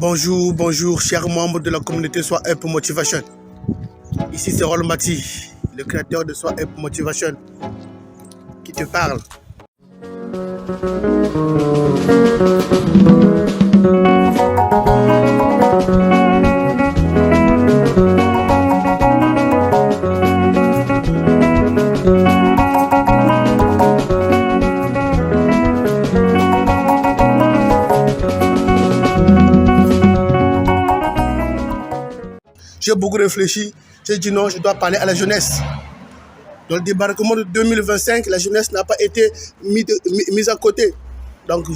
Bonjour, bonjour, chers membres de la communauté Sois Up Motivation. Ici, c'est Rol Mati, le créateur de Sois Up Motivation, qui te parle. J'ai beaucoup réfléchi. J'ai dit non, je dois parler à la jeunesse. Dans le débarquement de 2025, la jeunesse n'a pas été mise à côté. Donc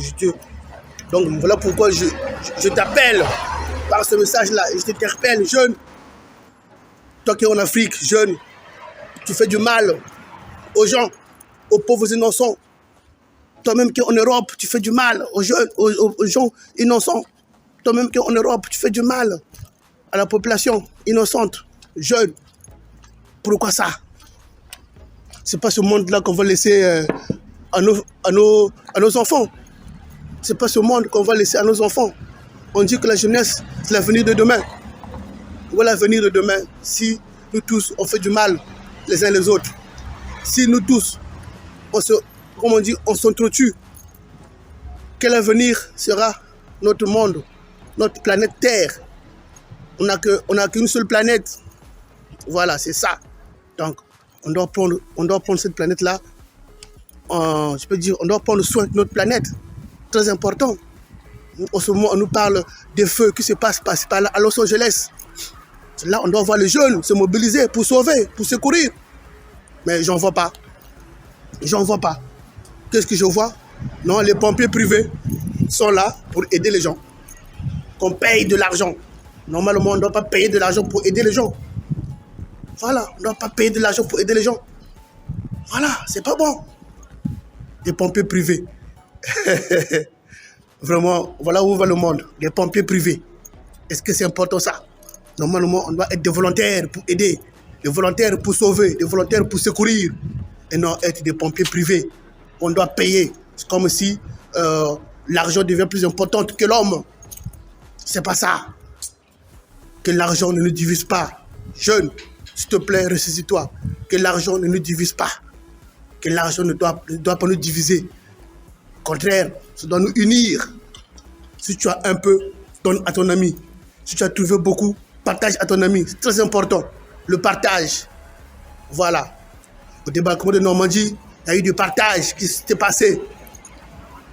voilà pourquoi je t'appelle par ce message-là. Je t'interpelle, jeune. Toi qui es en Afrique, jeune, tu fais du mal aux gens, aux pauvres innocents. Toi-même qui es en Europe, tu fais du mal aux jeunes, aux gens innocents. Toi-même qui es en Europe, tu fais du mal à la population innocente, jeune. Pourquoi ça? C'est pas ce monde-là qu'on va laisser à nos enfants. C'est pas ce monde qu'on va laisser à nos enfants. On dit que la jeunesse, c'est l'avenir de demain. Voilà l'avenir de demain. Si nous tous, on fait du mal les uns les autres. Si nous tous, on s'entretue, quel avenir sera notre monde, notre planète Terre? On n'a qu'une seule planète. Voilà, c'est ça. Donc, on doit prendre cette planète-là. On doit prendre soin de notre planète. Très important. En ce moment, on nous parle des feux qui se passent par là à Los Angeles. Là, on doit voir les jeunes se mobiliser pour sauver, pour secourir. Mais j'en vois pas. J'en vois pas. Qu'est-ce que je vois? Non, les pompiers privés sont là pour aider les gens. Qu'on paye de l'argent. Normalement, on ne doit pas payer de l'argent pour aider les gens. Voilà, on ne doit pas payer de l'argent pour aider les gens. Voilà, c'est pas bon. Des pompiers privés. Vraiment, voilà où va le monde. Des pompiers privés. Est-ce que c'est important ça? Normalement, on doit être des volontaires pour aider, des volontaires pour sauver, des volontaires pour secourir. Et non être des pompiers privés. On doit payer. C'est comme si l'argent devient plus important que l'homme. C'est pas ça. Que l'argent ne nous divise pas. Jeune, s'il te plaît, ressaisis-toi. Que l'argent ne nous divise pas. Que l'argent ne doit pas nous diviser. Au contraire, ça doit nous unir. Si tu as un peu, donne à ton ami. Si tu as trouvé beaucoup, partage à ton ami. C'est très important. Le partage. Voilà. Au débarquement de Normandie, il y a eu du partage qui s'était passé.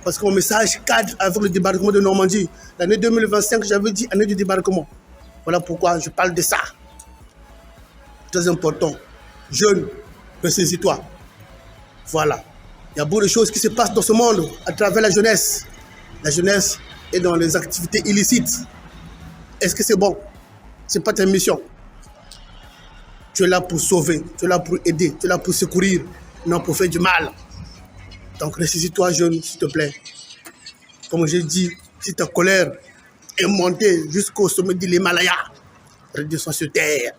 Parce que mon message cadre avec le débarquement de Normandie. L'année 2025, j'avais dit année du débarquement. Voilà pourquoi je parle de ça. Très important. Jeune, ressaisis-toi. Voilà. Il y a beaucoup de choses qui se passent dans ce monde à travers la jeunesse. La jeunesse est dans les activités illicites. Est-ce que c'est bon? Ce n'est pas ta mission. Tu es là pour sauver, tu es là pour aider, tu es là pour secourir, non pour faire du mal. Donc ressaisis-toi, jeune, s'il te plaît. Comme j'ai dit, si ta colère est montée jusqu'au sommet de l'Himalaya, redescends sur terre.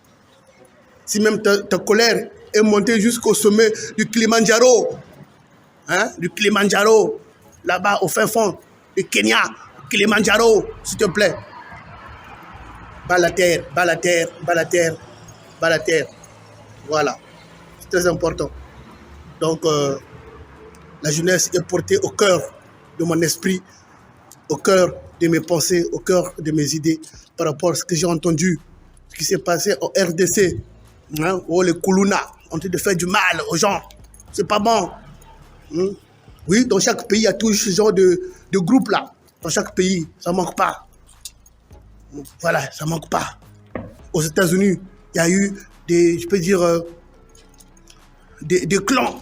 Si même ta colère est montée jusqu'au sommet du Kilimanjaro, du Kilimanjaro, là-bas au fin fond du Kenya, Kilimanjaro, s'il te plaît. Bas la terre, bas la terre, bas la terre, bas la terre. Voilà, c'est très important. Donc, la jeunesse est portée au cœur de mon esprit, au cœur de mes pensées, au cœur de mes idées par rapport à ce que j'ai entendu, ce qui s'est passé au RDC, où les Koulouna ont train de faire du mal aux gens. C'est pas bon. Oui, dans chaque pays, il y a toujours ce genre de groupe-là. Dans chaque pays, ça ne manque pas. Voilà, ça ne manque pas. Aux États-Unis, il y a eu des clans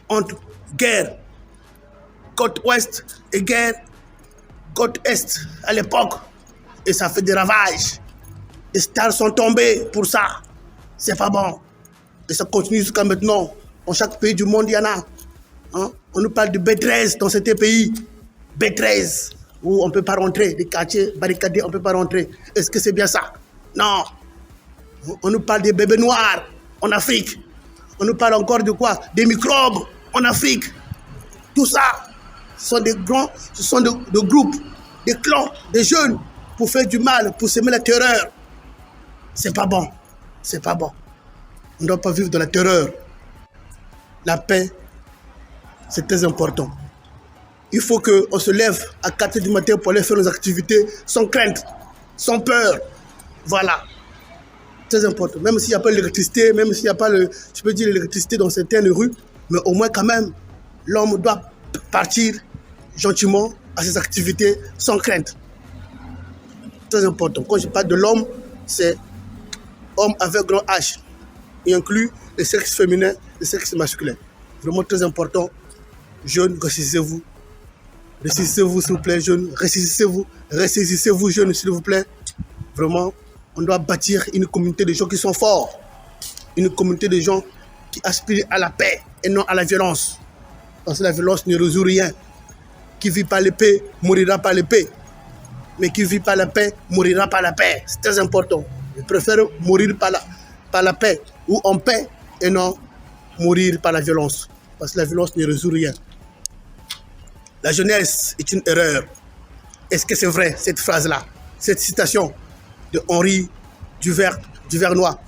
entre guerre côte ouest et guerre côte est à l'époque. Et ça fait des ravages. Les stars sont tombés pour ça. C'est pas bon. Et ça continue jusqu'à maintenant. Dans chaque pays du monde, il y en a. On nous parle de B13 dans certains pays. B13, où on ne peut pas rentrer. Des quartiers barricadés, on ne peut pas rentrer. Est-ce que c'est bien ça? Non. On nous parle des bébés noirs en Afrique. On nous parle encore de quoi? Des microbes en Afrique. Tout ça, Ce sont des grands, ce sont de groupes, des clans, des jeunes pour faire du mal, pour semer la terreur. C'est pas bon. C'est pas bon. On ne doit pas vivre dans la terreur. La paix, c'est très important. Il faut qu'on se lève à 4 h du matin pour aller faire nos activités sans crainte, sans peur. Voilà. Très important. Même s'il n'y a pas l'électricité, même s'il n'y a pas l'électricité dans certaines rues, mais au moins quand même, l'homme doit partir gentiment à ses activités sans crainte. Très important. Quand je parle de l'homme, c'est homme avec grand H. Il inclut le sexe féminin, le sexe masculin. Vraiment très important. Jeunes, ressaisissez-vous. Ressaisissez-vous, s'il vous plaît, jeunes. Ressaisissez-vous. Ressaisissez-vous, jeunes, s'il vous plaît. Vraiment, on doit bâtir une communauté de gens qui sont forts. Une communauté de gens qui aspirent à la paix et non à la violence. Parce que la violence ne résout rien. Qui vit par l'épée mourira par l'épée. Mais qui vit par la paix mourira par la paix. C'est très important. Je préfère mourir par la paix ou en paix et non mourir par la violence. Parce que la violence ne résout rien. La jeunesse est une erreur. Est-ce que c'est vrai, cette phrase-là? Cette citation de Henri Duvernois.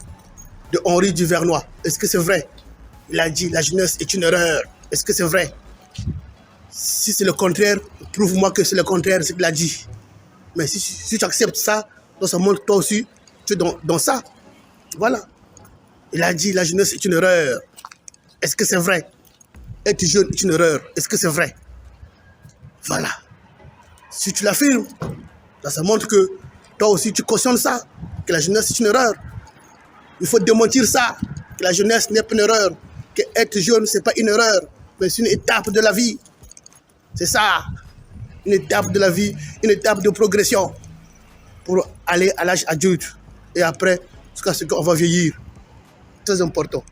De Henri Duvernois. Est-ce que c'est vrai? Il a dit, la jeunesse est une erreur. Est-ce que c'est vrai? Si c'est le contraire, prouve-moi que c'est le contraire, ce qu'il a dit. Mais si tu acceptes ça, donc ça montre que toi aussi, tu es dans ça. Voilà. Il a dit, la jeunesse est une erreur. Est-ce que c'est vrai? Être jeune est une erreur. Est-ce que c'est vrai? Voilà. Si tu l'affirmes, ça montre que toi aussi tu cautionnes ça, que la jeunesse est une erreur. Il faut démentir ça, que la jeunesse n'est pas une erreur, que être jeune, ce n'est pas une erreur, mais c'est une étape de la vie. C'est ça, une étape de la vie, une étape de progression pour aller à l'âge adulte et après, jusqu'à ce qu'on va vieillir. Très important.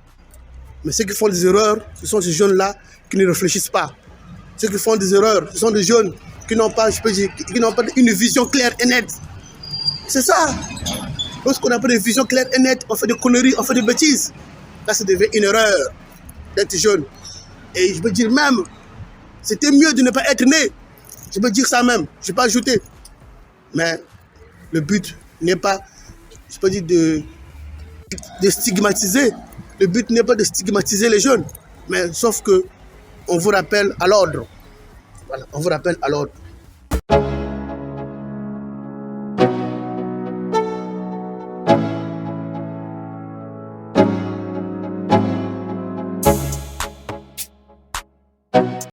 Mais ceux qui font des erreurs, ce sont ces jeunes-là qui ne réfléchissent pas. Ceux qui font des erreurs, ce sont des jeunes qui n'ont pas, qui n'ont pas une vision claire et nette. C'est ça. Lorsqu'on n'a pas de vision claire et nette, on fait des conneries, on fait des bêtises. Là, ça devient une erreur d'être jeune. Et je peux dire même, c'était mieux de ne pas être né. Je peux dire ça même, je ne vais pas ajouter. Mais le but n'est pas, je peux dire, de stigmatiser. Le but n'est pas de stigmatiser les jeunes, mais sauf que on vous rappelle à l'ordre. Voilà, on vous rappelle à l'ordre.